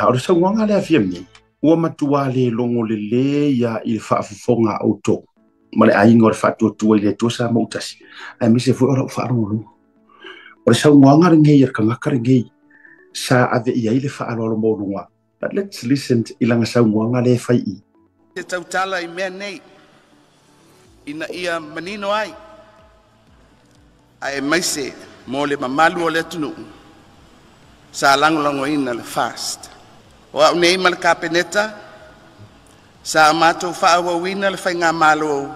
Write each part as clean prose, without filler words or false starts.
o sa wanga le afia mi ua matua le longo le ia i whaafofonga auto ma le ainga o le whaatuatua i le tua sa mautasi ai mi se fui ora whaarongolu o le sa wanga ringei ar kangaka ringei sa ave ia i le whaarolo morunga. But let's listen to ilanga sa wanga le whai i te tautala i mea nei ina ia manino ai ai maise mo le mamalu o le tunu sa lango ina le fast o au nei mal kapeneta sa mato fa wa wina le fainga malo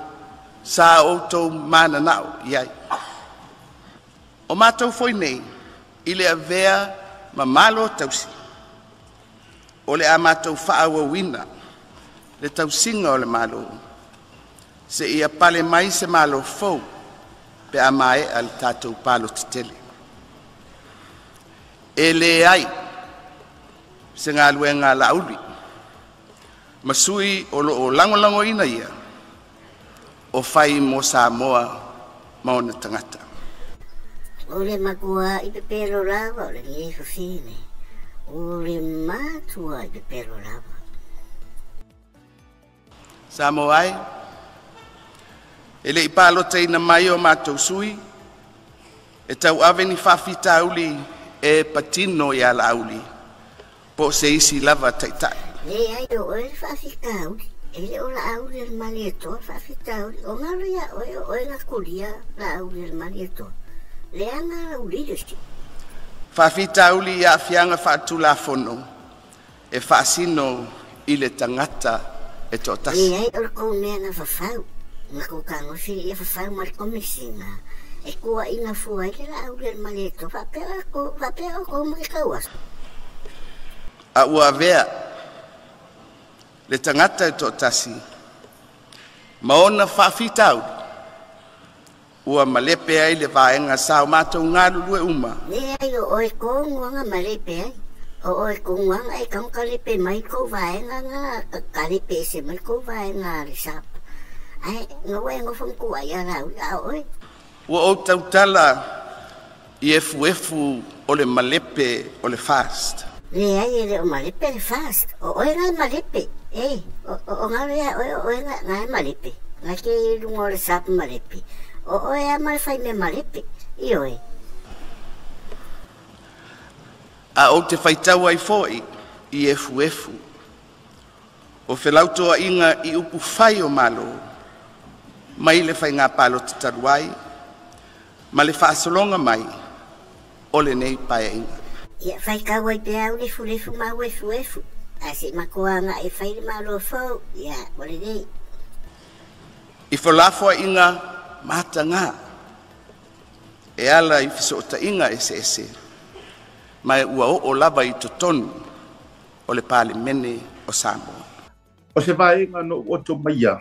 sa auto mana nau iai o mato foi nei ile avea mamalo tausi o le amato fa wa wina le tausinga o le malo se ia pale mai se malo fo pe amae al tatou palo tele ele ai se ngā luenga lauli masui o lo lango ina ia o fai mo Samoa ma ona tangata o le makua i pe pero lava o le ngi fine o le matua i pe pero lava Samoa ai ele i palo teina mai o matou sui e tau ave ni whawhita uli e patino ia lauli po se isi lava taitai. Le ai o e whawhita uli ele o la auli el malieto whawhita uli o ngaro ia o e ngakuria la auli el malieto le anga uli deski whawhita uli ia fianga whaatula fono e whaasino i le tangata e tō tasi. Le ai o le kou mea na whawhau na kou kango si e whawhau mar komisinga e kua ina fua i la auli el malieto whapea o kou mai kauas a ua vea le tangata e tō tasi ma ona whawhitau ua malepe ai le vaenga sao mātou ngā lulue uma le ai o e kōnguanga malepe ai o e kōnguanga e kam kalepe mai kou vaenga ngā kalepe se mai kou vaenga le sapa ai no e ngofam kua ia rau a oe ua o tautala i efu o le malepe o le fast le ai ele o malepe le fast o oe ngā malepe o ngā rea oe ngā malepe ngā ke lungo le sapa malepe o oe a mai fai me malepe i oe a o te whaitau ai foi i efu o whelautoa inga i upu whai o malo mai le whai ngā palo te taruai ma le whaasolonga mai o le nei pae inga ia fai kaua i pe au lefu mau efu a se makoanga e fai le malo fau ia o le nei i whalafoa inga matanga e ala i fisota inga ese mai ua o lava i totonu o le pale mene o Samoa o se vaenga no oto maia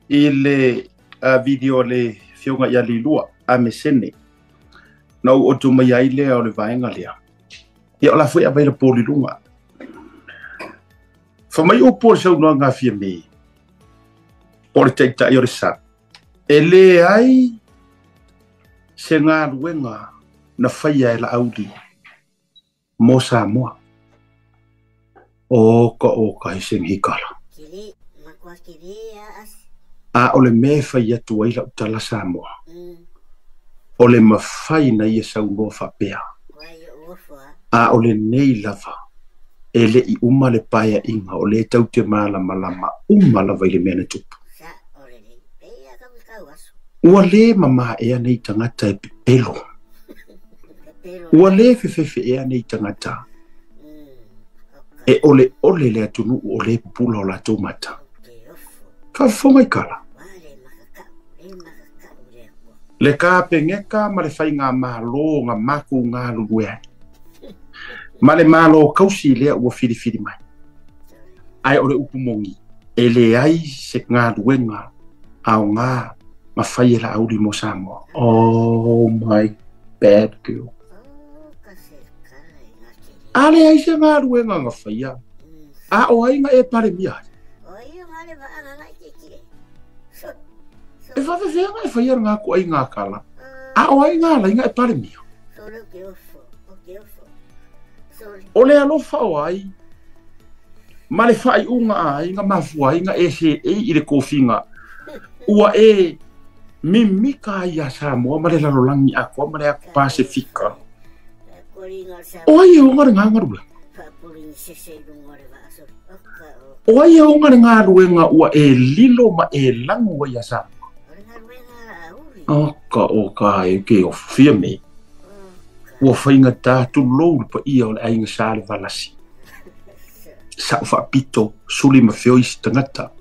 i le video le fionga ia lilua a mesene na o tu mai ai le o le vaenga lea ia la foi availa poli lunga fa mai o por sa no nga fia me por te i o sa ele ai se nga ruenga na faia la audi mo Samoa o ka se ngikala kili makua kili a o le me faia tu ai la utala Samoa o le mawhai na ia sau no whapea. A o le nei lava. E le i uma le paia inga o le tau te malama uma lava i le mea na tupu. Ua le mama ea nei tangata e pepelo. Ua le fefefe ea nei tangata. E ole le atunu o le pula o la tomata. Ka fonga i kala. Le ka pengeka ma le fai ngā malo ngā maku ngā lulue ai. Ma le malo kausi lea ua whiri mai. Ai o le upu mongi. E le ai se ngā luenga au ngā ma fai e la auri mo Samoa. Oh my bad girl. A le ai se ngā luenga ngā fai a. A o ai ngā e pare mia. E whawewhenga e whaiara ngā ko ai ngā kala. A o ai ngā lai ngā e pare mia. O le alofa o ai. Ma le fai unga ai, nga mafua ai, nga ese i le kofinga. Ua mimika ia Samoa, ma le lalolangi ako, ma le ako Pasifika. O ai o ngare ngā ngarula. O ai o ngare ngā ruenga ua lilo ma langu ia Samoa. Oka e ke o fia me. Ua whainga tātu lou pa ia o le ainga sāle valasi. Sa ufa pito, suli ma feo isi tangata.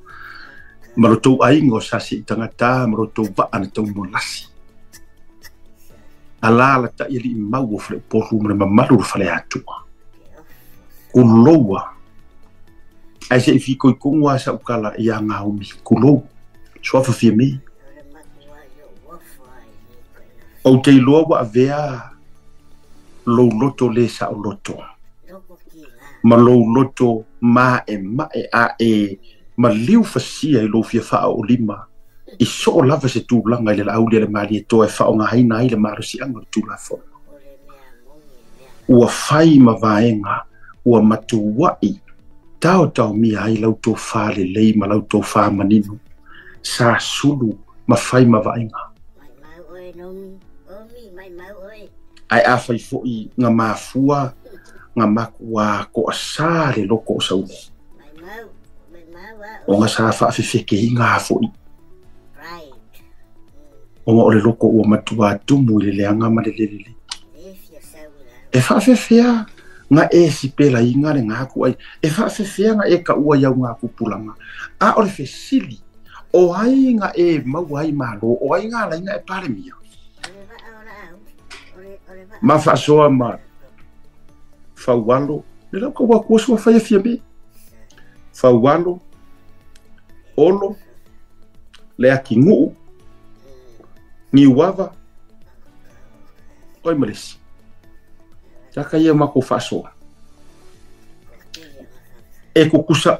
Marotou ainga o sasi tangata, marotou vaa na tau molasi. Alala ta ili mau o fle poru mre mamaru fale atua. Kuloua. Ai se ifiko I kongwa sa ukala ia ngā umi. Kulou. Suafa fia me. O te iloa wa avea lou loto le sa o loto. Ma lou loto ma ma liu fasia I lou fia faa o lima. I so o lava se tūlanga I le lauli le maali e toa e faa o ngā haina I le marasi anga tūlafo. Ua fai ma vaenga, ua matuwai, tau mia ai lau tō faa le lei ma lau tō faa manino. Sa sulu ma fai ma vaenga. Ai awhai fo'i ngā mafua, ngā makua ko asa le loko o sauli. O ngā sa whaafewheke I ngā fo'i. O ngā ole loko ua matua tumu I le leanga ma le lelele. E whaafewhea ngā si pela I ngā re ngā ku ai. E whaafewhea ngā ka ua iau ngā kupulanga. A ole whesili. O ai ngā mau ai malo. O ai ngā laina e pare mia. Ma whaasoa ma whaualo. Le lau ka ua kuasua whaia fia me. Whaualo. Olo. Le aki nguu. Ni wava. Oi maresi. Taka ia mako whaasoa. E kukusa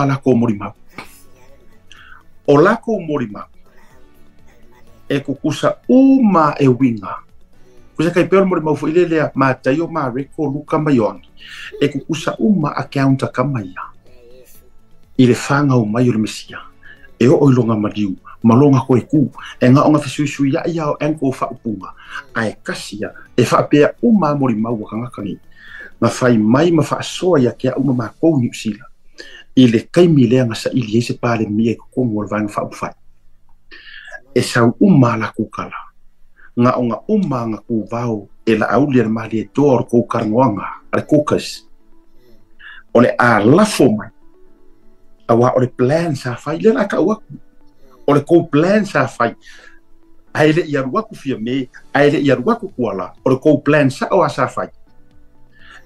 lako morimau. O lako morimau. E kukusa e winga. Kusa kai pēr morimau fo ile lea mātai o mā reko luka mai ongi. E kukusa akaunta kamaia. Ile whanga o mai o le mesia. E o ilonga mariu. Malonga koe ku. E ngā onga whisui ia o enko whaupunga. Ai kasia. E whaapea morimau o kangakangi. Ma whai mai ma whaasoa ia kia mā kou ni usila. Ile kaimi lea ngasa ili eise pāle mia e kukongo o vanga whaupwhai. E sau la kukala. Ngā o ngā ngā kūvau e la aulia na mahali e toa o kou karangoanga, ale kōkas. O le a lafo mai. Awa o le plan sa whai, le naka uaku. O le kou plan sa whai. Aile I aruaku fia me, aile I aruaku kuala, o le kou plan sa o a sa whai.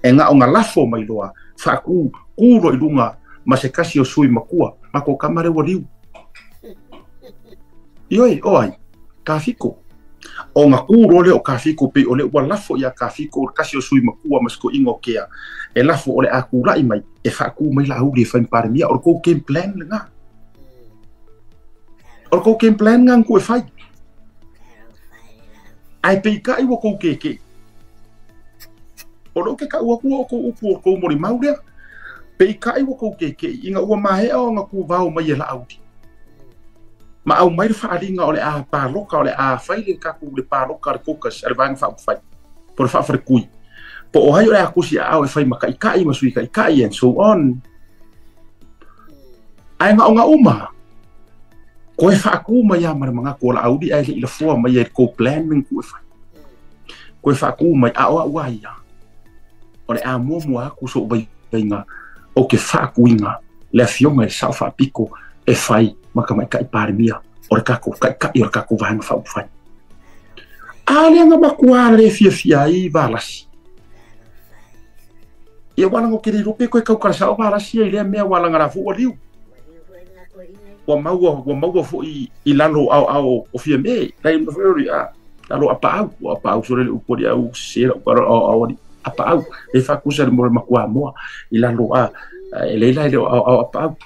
E ngā o ngā lafo mai loa, whaaku, kūro I lunga, ma se kasi o sui makua, mako kamare wa liu. Ioi, oai, ka fiko. O ngā kūro le o ka fiko pe o le ua lafo ia ka fiko o kasi o sui makua masko ingo kea. E lafo o le a kūrai mai, e whaaku mai la auri e whain pare mia, o le kou game plan le ngā. O le kou game plan ngā ngu e whai. Ai pei ka iwa kou keke. O lo ke ka ua kua o kou upu o kou mori mau lea. Pei ka iwa kou keke, inga ua mahea o ngā kūvau mai e la auri. Ma au mai whaaringa o le a pāloka o le a whaile kaku le pāloka le kokas ale vanga whaupwhai. Po le whaafare kui. Po o hai o le a kusi a au e whai maka ikai masui ka ikai and so on. Ai ngā o ngā uma. Ko e whaaku mai a mara mga ko la audi ai le ila fua mai e ko planning ku e whai. Ko e whaaku mai a oa uai a. O le a mua aku so bai nga o ke whaaku inga le a fionga e sao whaapiko e whai. Maka mai kai pare mia o le kako kai o le kako vanga whaupwhai. Ale anga makua le fia I valasi. Ia walango kere rupe koe kaukara sao valasi ai lea mea walanga rafu o liu. Wa maua fo I lalo au o fia me. Lai mawheri a lalo apa au sore le upori au sera upara au apa au. E whakusa le more makua moa I lalo a e leila le au apa au.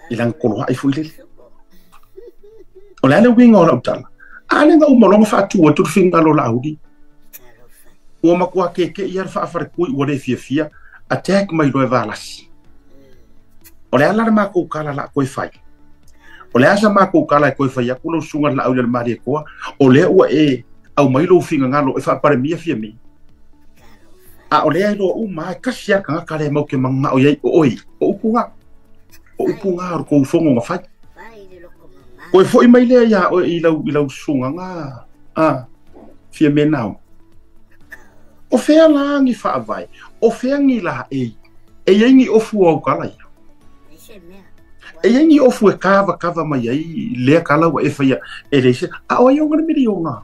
Ilang koloha I fuilele. O le ale winga o la utala. Ale nga umalonga whaatua tu whinga lo la audi. ua makua keke ia whaafarekui ua le fia attack mai loe valasi. O le ala mākou kala la koe whai. O le asa mākou kala e koe whai aku lau sunga la au le mari e koa, o le ua au mai lo finga ngalo e whaapare mia fia mi. A o le ai lo mai kasi aka ngaka le mau ke manga o iai o oi, o upunga. O upunga o kou fongo nga whai. Koe foi mai le ia o i lau sunga nga, fia me nao. O fea la ngi whaavai, o fea ngi la e ingi ofu au kala ia. E ingi ofu e kava mai ai, lea kala wa e whaia, e reise, a o ai o ngana miri o ngā.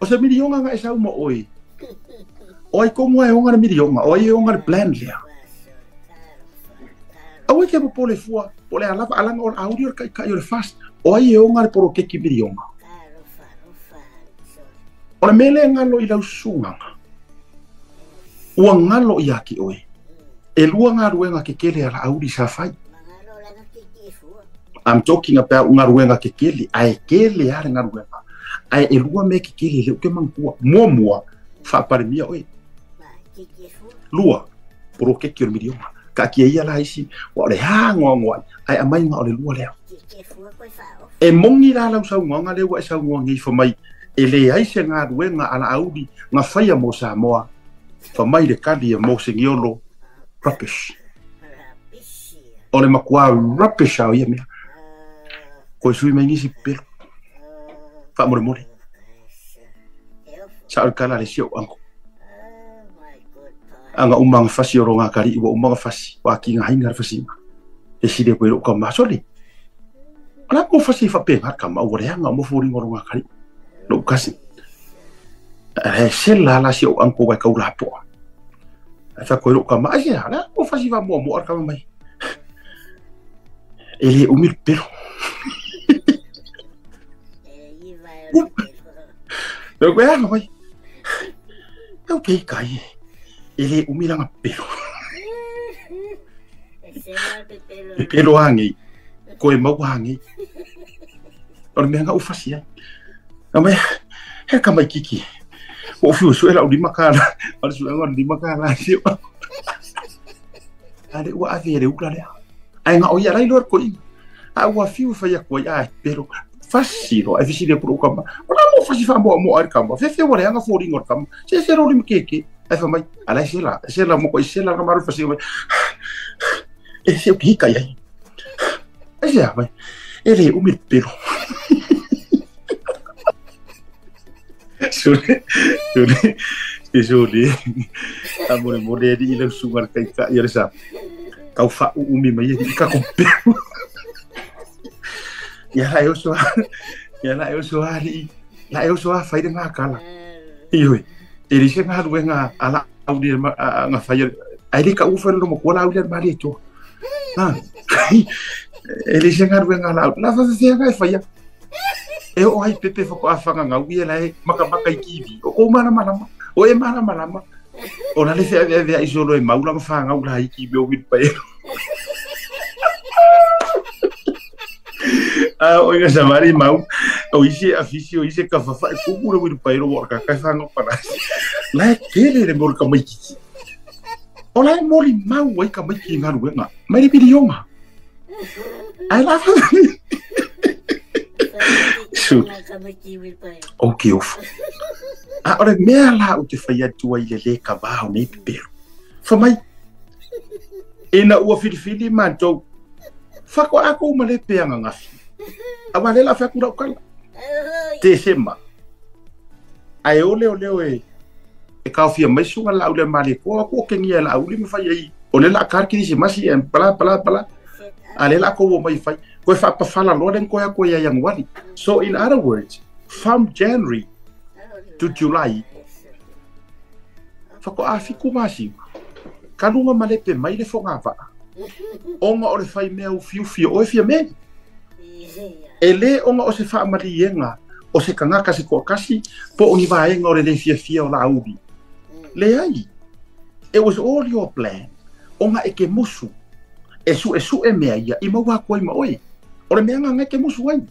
O se miri o ngā ngā e sau mo oi. O ai kongo e o ngana miri o ngā, o ai o ngana plan lea. Au e ke po le fua, po le alava alanga o audio o kai o le fast, o ai e o ngana poro keki miri o ngā. O le mele ngalo I lau sunganga. Ua ngalo I aki oe. E lua ngā ruenga ke kele ala auri sa fai. I'm talking about ngā ruenga ke kele. Ai kele are ngā ruenga. Ai e lua me ke kele leo ke mangkua. Mua. Whaapare mia oe. Lua. Poro keki o mirionga. Ka kia ia la isi. Wa ole hangoa ngoa. Ai amai ngā ole lua leo. E mongi la lau sau ngonga leo wa e sau ngonga I whamai. E le aise ngā ruenga ala auri ngā whaia mo Samoa. Whamai le kali e mo sengiolo rubbish. O le makua rubbish au ia mea. Koe sui mai ngisi pelo. Wha more. Sa ori kala le sio anko. Anga umanga fasi o ronga kari iwa umanga fasi. Wa ki ngā hinga fasima. E sire koe roka masole. Ala ko fasi whapenga kama ua reanga mo fōringa o ronga kari. Lo kasi. Sela la sio anko wa kaura poa. Fa koe roka ma asia ala ko fasi va mo ar kama mai. Ele umir pelo. Lo koe anga mai. Eu kei kai. Ele umilanga pelo. Pelo hangi. Koe mau hangi. Ora me nga ufasi ai. Ama he kamai kiki. O fiu suela o di makala. Ora suela o di makala sio. Ale ua avere ula lea. Ai nga o ia lai lor koi. A ua fiu fa ia koi ai pero fasiro ai fisile pro kama. Ora mo fasi fa mo ar kama. Fe ora nga fo ringor kama. Se ro lim keke. Ai fa mai ala sela mo koi sela nga maru fasi. E se o ki kai ai. Ai ja mai. Ele umir pelo. Sule. Amore di ilang sungar kay ka sa. Kau fa umi mai ka kompe. Ya la yo so ali. La yo so fa ide ngakala. Ioi. Ele se nga ruenga ala audi nga fa ai ka ufa no mo kola audi mali to. Ah. Ele se nga ruenga ala. La fa se nga fa ya. E o ai pepe foko afanga nga ui ela e makamaka I kiwi. O mana malama. O e mana malama. O na le fea isolo e maula ka whanga ula I kiwi o wiru pae. O inga samari mau. O ise afisi o ise ka whawha e kukura wiru pae ro waka kai whanga parasi. La e kele re mori ka maikiki. O la e mori mau ai ka maiki ngā ruenga. Mai re piri onga. Ai la whanga. Okay, off. Ora mea la o te whaia tua I le ka wāho nei pipero. Whamai. E na ua whiriwhiri mātou. Whako ako umale peanga ngafi. Awa lela whakura ukala. Te sema. Ai o leo e. E kawhia mai sunga lau le mali. Koa ko kengia la uli me whaia I. O lela karkiri se masi e pala. A lela ko o mai whai. Koe whapawhala loren koe a koe a young wali. So in other words, from January to July, whako awhiku masi, kanunga malepe mai le whonga waa. Onga o le whai mea u fiu o e fia meni. E le onga o se wha marienga, o se kangaka se kua kasi, po o ni vaenga o le fia o la aubi. Le ai, it was all your plan. Onga e ke musu. E su e mea ia, I maua koi ma oi. Ore mea ngā ke musu ai.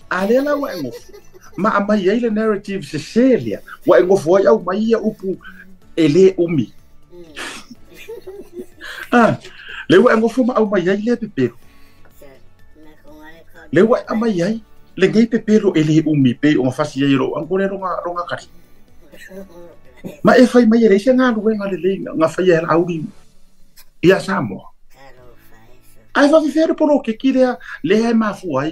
A lea la wa ngofu. ma mai ai le narrative se selia wa e ngofo ai au mai ia upu ele umi le wa ngofo ma au mai ai le pepero le wa mai ai le ngai pepero ele umi pe o fasi ai ro angore ronga kari ma e fai mai re se nga lu nga le nga fai ai au di ia samo ai va vivere por o que queria le ma fuai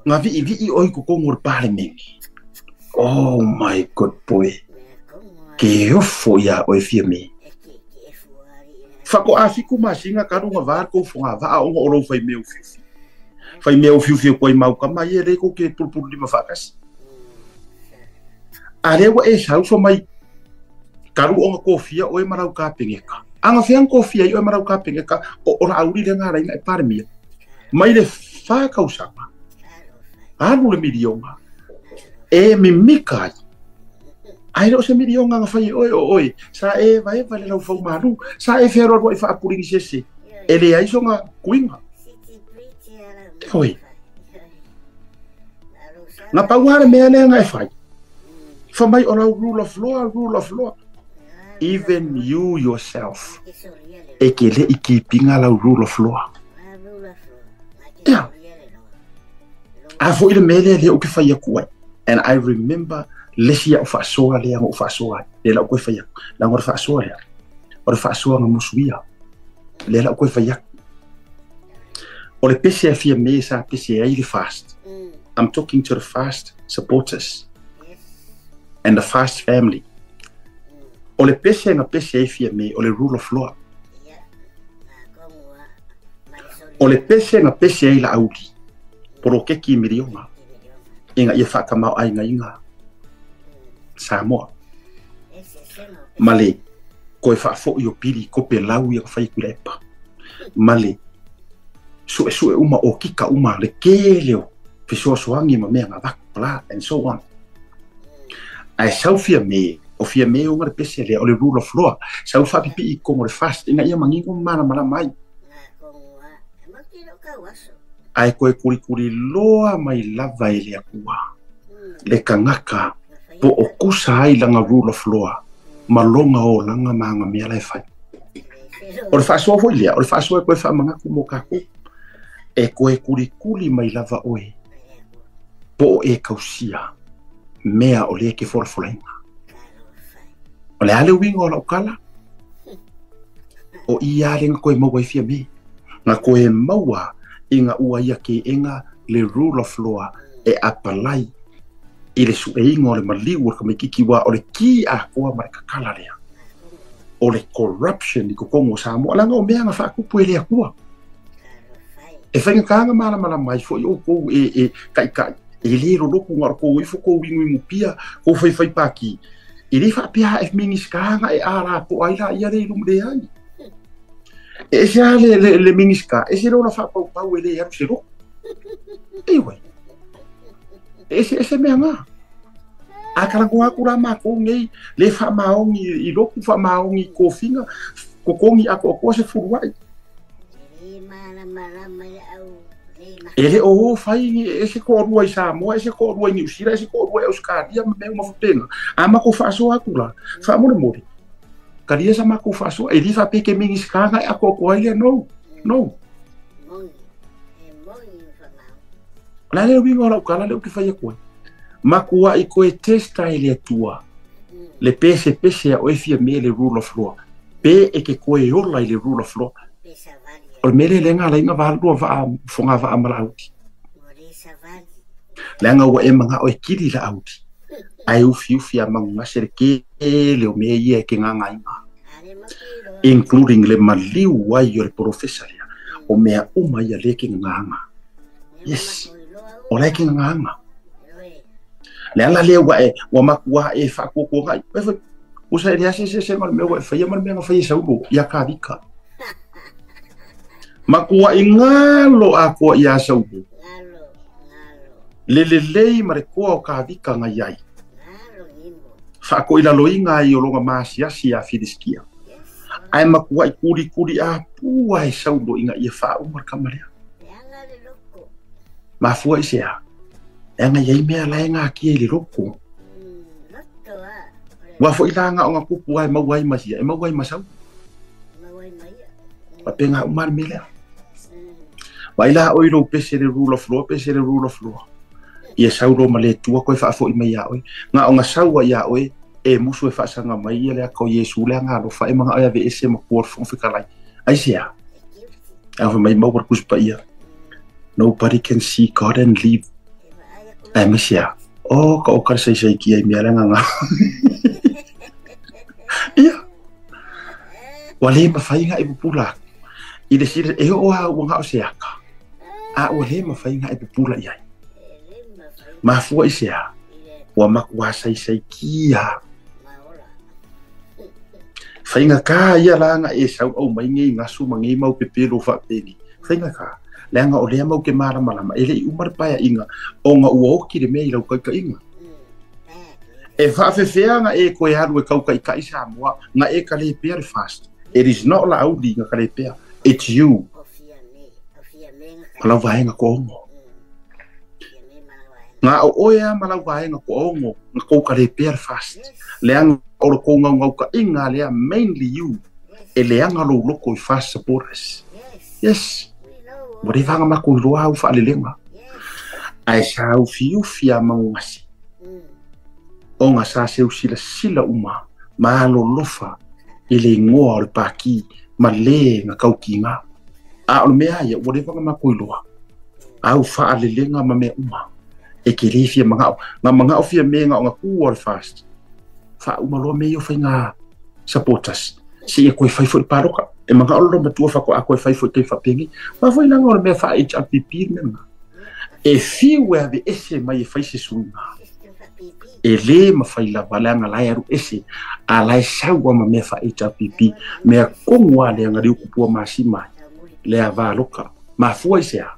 nga vi oi ko ngor parliament. Oh my god boy. Que foi a oi firme. Fa ko afiku masinga ka runga var ko fonga va o ro fai meu fiu. Fai meu fiu ko mau ka mai re ko ke pur lima fakas. Ale wa e sa so mai karu o ko fia oi marau ka pengeka. Anga fiang ko fia oi marau ka pengeka o ora auri le ngara ina parmi. Mai le fa ka usapa. Anu le milionga e mi mikai ai ro se milionga nga fai oi sa e vai vale lo fo maru sa e fero ro fa puringi sese ele ai so nga kuinga oi na pauara me ale nga fai fa mai ona rule of law even you yourself e ke le ikipinga la rule of law yeah. I foi le mele le o ke fai aku and I remember lesia o fa soa le o fa soa le la ko fai la ngor fa soa le o fa soa nga musuia le la ko fai o le pese fia mesa pese ai le fast I'm talking to the fast supporters and the fast family o le pese nga pese fia me o le rule of law o le pese nga pese ai la audi por que ki milionga inga ia faka mau ai nga Samoa male ko fa fo yo pili ko pe lau ia fai kulepa male su uma o kika uma le keleo fe so soangi ma me nga bla and so on ai selfie me o fia me o ngare pese le o le rule of law sa fa pipi ko mo fast inga ia mangingo mana mai ai koe kuri loa mai lava ele akua le kangaka po o kusa ai langa rule of law malonga o langa manga mea lai fai o le whaasua foi lea o le whaasua koe wha manga kumo kako e koe kuri mai lava oe po o e kausia mea o le ke forafolainga o le ale winga o la ukala o ia lenga koe maua i fia me nga koe maua inga ua ia ke inga le rule of law e apalai i le sueinga o le maliu ka me kikiwa o le ki a koa ma kakala lea o le corruption i kokongo Samoa langa o mea nga whaakupu e lea kua e whainga kaanga mana mai fo i o kou e kai e le roloku ngaro kou ifo kou wingu pia kou whai paki i le whaapia e mingis kaanga e ara po aila ia le ilum le ai e se le miniska e se rona fa pau ele ia se ro e we e se me nga a kala ko akura ma ko ngai le fa maongi i loku fa maongi ko finga ko kongi ako ko se furuai ele o fai e se ko ruai Samoa e se ko ruai New Zealand e se ko ruai Australia me uma futenga ama ko fa so akula fa mo karia sama ko faso e rifa pe ke mingis kanga a ko ile no la le wingo la kala le ki fai ko makua i ko e testa ile tua le pese o e fia me le rule of law pe e ke ko e ola ile rule of law o mele le nga la inga va do va fonga va amala auti lenga wa e manga o e kiri la auti ai u fia manga serke le o me ye ke nga including le maliu wa yo le profesaria o mea uma ia le ke nga yes o le ke nga le ala le wa makua e fa ko ngai o sa ria se mal me wa fa ia mal me nga fa ia saulo ia ka dika makua ingalo a ko ia saulo le mare ko ka dika nga yai fa ko ila loinga i o longa masia sia fidiskia ai makua i kuri a pua e saulo inga ia fa umar kamaria ma fua i sea nga yai mea lai ngā kia ili roko. Wa fo ila nga o ngā kupu ai mawai masia, e mawai masau. Wa pe ngā umar melea. Wa ila oiro pese le rule of law, pese le rule of law. Ia sauro ma le tua koe wha fo i mai a oe. Ngā o ngā saua ia oe, e musu e whaasanga mai ia lea kau Yesu lea ngā rofa e mga oia ve ese ma kuar whawhikalai. Ai sea. Au mai mawar kuspa ia. Nobody can see God and live. Ai mesia. Oh, ka o karsai sai ki ai mea nga. Ia. Wale mawhai ngā ibu pula. I le sire e o a ua ngā o seaka. A wale mawhai ngā ibu pula iai. Mafua i sea. Wa makua sai sai kia. Whainga ka ia langa e sau au mai ngai ngasu ma ngai mau pepero whapeni. Whainga ka. Leanga o lea mau ke mara malama. Ele i umar paia inga. O ngā ua oki re mea i rau kaika inga. E whaafewhea nga e koe haru e kauka i ka isa mua. Nga e ka le pere fast. It is not la auli nga ka le pere. It's you. Malau vaenga ko ongo. Nga o oea malau vaenga ko ongo. Nga kauka le pere fast. Leanga o ko ngau ka inga lea mainly you. E leanga lo loko i fast supporters. Yes. Wari vanga mako i roa au whaalelenga. Ai sa au fiufia mangasi. O ngā sa seu sila uma. Maalo lofa. Ele ngoa o le paki. Ma le ngā kauki ngā. A o mea ia, wari vanga mako i roa. Au whaalelenga ma mea uma. E ke rewhia mangao. Ngā mangao fia mea ngā o ngā kua o le fast. Wha uma loa mea o whai ngā supporters. Si e koe whaifo i paroka. E mga olo matua whako a koe whaifo i kei whapengi. Wa whai langa o le mea wha HRPP mea. E whiu ea ve ese mai e whaise sunga. E le ma whai la waleanga lai aru ese. A lai saua ma mea wha HRPP. Mea kongua le anga riu kupua maasi mai. Lea wā loka. Ma fua i sea.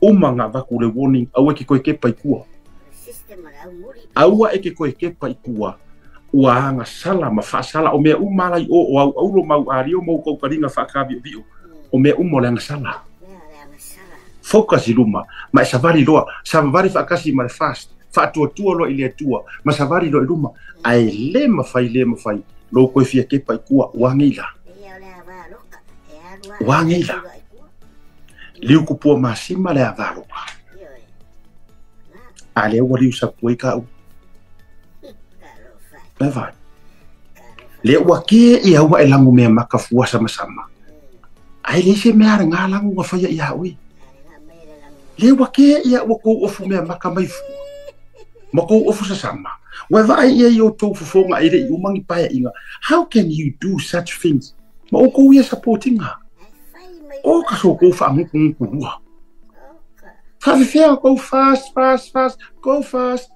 Uma ngā waku le warning. Aua ke koe kepa i kua. Aua e ke koe kepa i kua. Ua anga sala ma wha sala o mea umalai o au auro mau ario mau kaukaringa whakabi o vio o mea umo le anga sala focus i luma ma e savari loa savari whakasi ma le fast whaatua tua loa i lea tua ma savari loa i luma ai le mawhai lo koe fia kepa i kua wangeila liu kupua masima le avaroka a le ua liu sapua i ka au Leva. Le wake ia wa elangu me makafua sama-sama. Ai le se mea ngā langu wa whaia ia ui. Le wake ia wa kou ofu mea makamaifu. Ma kou ofu sama. Wa vai ia i o tau fufonga i re i umangi paia inga. How can you do such things? Ma o kou ia supporting ha. O kaso kou whaanguku rua. Whawewhea go fast. Go fast.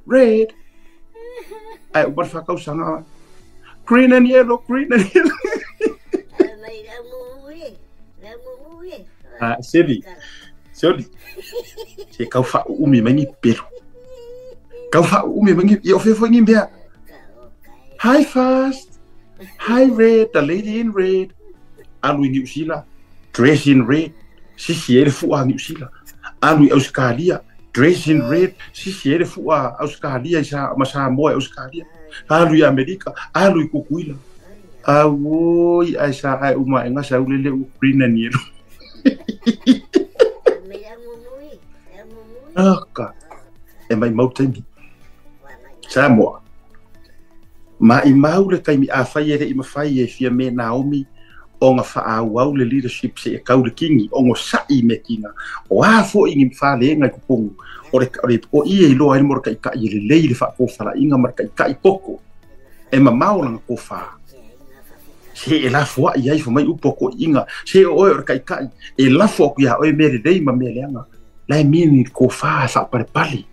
Red. Ai ubar whakau sanga. Green and yellow. Seri. Se kau wha umi mangi pero. Kau wha umi mangi i ofefo ngi mea. Hi fast. Hi red. The lady in red. Alu New Zealand. Dress in red. Sisi ele fuwa New Zealand. Alu Australia. Dress in red, si ere fua Australia isa masa moa Australia. Alu i Amerika, alu i kukuila. Awoi aisa ai uma enga sa ulele green and yellow. Aka. E mai mautemi. Samoa. Ma i maule kai mi a fai ere i mawhai e fia me Naomi. O ngā whaau le leadership se e kaule kingi, o ngō sai me kinga. O a fo ingi mwhale e ngai kupongu. O ia i loa e mora kai kai le leile wha kōwhala inga mara kai kai poko. E ma maolanga kōwha. Se e lafo a iai fo mai upoko inga. Se o ora kai kai. E lafo aku ia oe mere rei ma me leanga. Lai mini kōwha wha pare pali.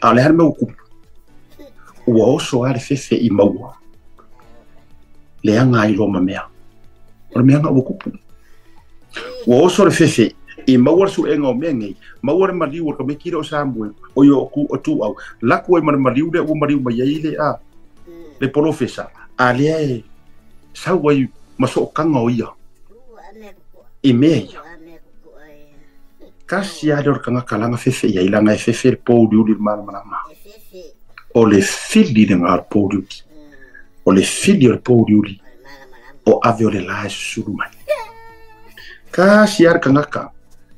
A le hana me ukupu. Ua oso a le fefe i maua. Leanga i lo ma mea. O mea ngā wakupu. Ua oso le fefe, e mauar su e ngā o mea ngei, mauar e mariu ka me kira o Samuel, o i o ku o tu au, laku e mariu le o mariu ma iei le a, le profesa, a lea e, sau ai maso o kanga o ia, e mea ia. kasi ale or kanga kalanga fefe ya ilanga e fefe podiu di mal malama o le fili de ngar podiu o le fili or podiu di o avio le la suruma kasi ar kanga ka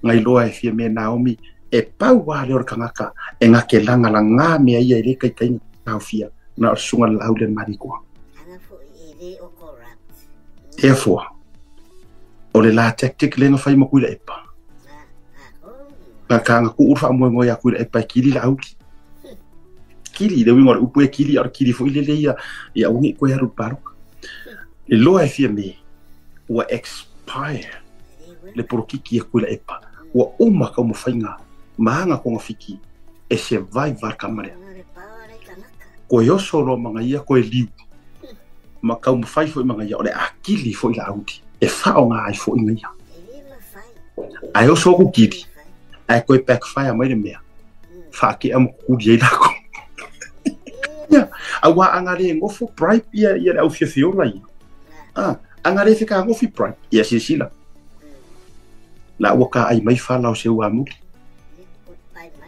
ngai loa e fie me Naomi e pau ale or kanga ka e ngake langa la ngame ia ile kai kai na fia na sunga la ule mariko therefore o le la tactic le ngafai makuila epa kanga ku urfa mo ya ku epa kili la auki kili de wingo upu kili ar kili fo ile le ya ungi ko ya ruparo le lo e fie me wa expire le porokiki ya ku epa wa uma ka mo fainga maanga ko ngafiki e se vai var kamare ko yo solo manga ia ko liu maka mo fai fo manga ia ole akili fo ila auti e fa o nga ai fo inga ai o so ku kili ai ko backfire mai me fa ki am ku dia da ko ya awa angare ngofo bribe ia au fio lai angare fika ngofi bribe ia sila la waka ai mai fa la o se wa mu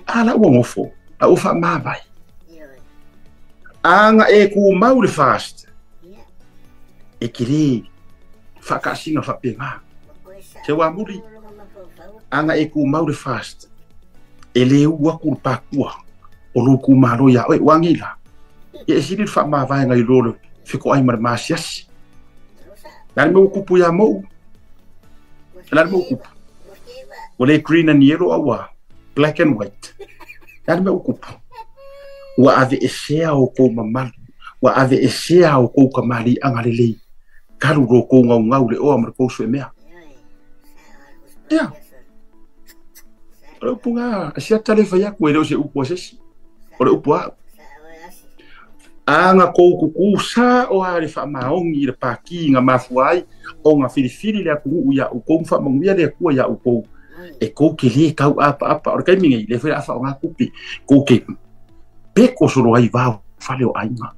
ala wo ngofo la o fa ma vai anga e ku mau le fast e kiri fa ka singa fa penga se wa muri anga e ku mau le fast ele ua ku pakua o lo ku maro ya oi wangila e sili fa ma vai ngai lolo fiko ai mar masias dan mo ku pu ya mo dan mo ku ole green and yellow awa black and white dan mo ku wa ave esea o ko mamal wa ave esea o ko kamali angalele karu ro ko ngau le o amar ko so mea ya o punga sia talefa ya ko ele se upo sesi o le upo anga ko kukusa o ale fa maongi le paki nga mafuai o nga filifili le ku ya o ko fa mangwia le ku ya o ko e ko ke le ka apa o kai mingi le fa fa nga kupi ko ke peko solo ai va fale o ainga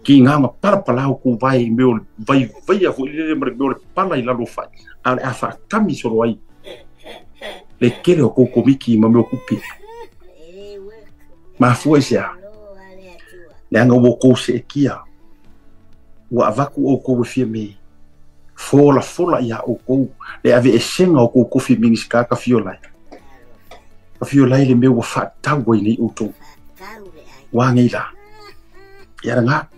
ki nga para pala ku vai meu vai a fo le meu pala ila lo fa ale afa kami solo ai le kere o ko miki ma me okupi ma fuesia le anga wo ko se kia wa avaku o ko fie me fola ya o ko le ave esenga o ko fi mingi ska ka fiolai le me wo fa tawo ni uto wangila ya nga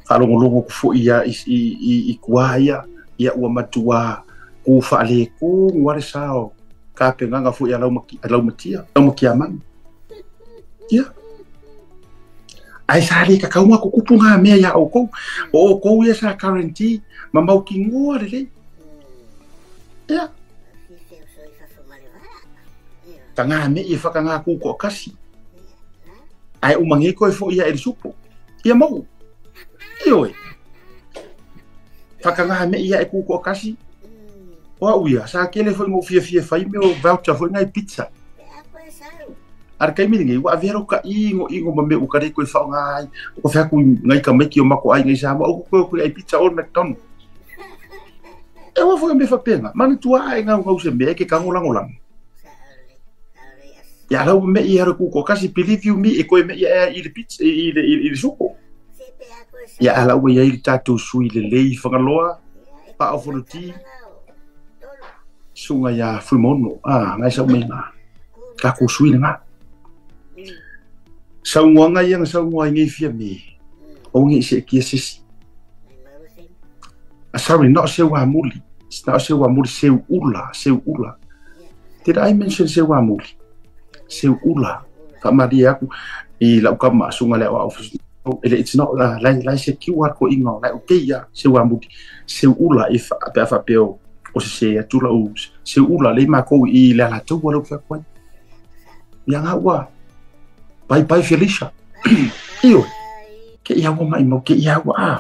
falongolongo ku fo ia i kuaya ia wa matua ku fa le ku ngware sao ka penga fu ia lau matia lau makiaman ya ai sari ka kauma ku kupunga me ya o ko ia sa guarantee mamau ki ngore le ya tanga me i fa kanga ku ko kasi ai umangi ko fo ia el supo ia mau oi fa kanga me ia ku ko kasi o uia sa kele foi mo fia fai meu voucher foi ngai pizza ar kai mi ngai wa vero ka ingo ma me u kare ko fa ngai ko fa ku ngai ka me ki o mako ai ngai sa ma o ko ai pizza o McDonald's e wa foi me fa pena man tu ai nga ngau se me ke ka ngolang ya la me ia ku ko kasi believe you me e ko me ia i le pizza i le supo ya ala we ia i tatu sui le lei fa ngaloa pa o furuti sunga ya fumono ngai sa menga ka ku sui nga sa ngwa yang sa ngwa ngai fia me o ngi se ki sisi sorry not se wa muli se ula did I mention se wa muli se ula ka maria aku i la ka ma sunga le wa it's not la se ki wa ko inga la okay ya se wa muli se ula if pa peo o se tula o se ula le ma ko i la tu wa lo fa kwa yang hawa bye Felicia iyo ke ia wa mai mo ke ia wa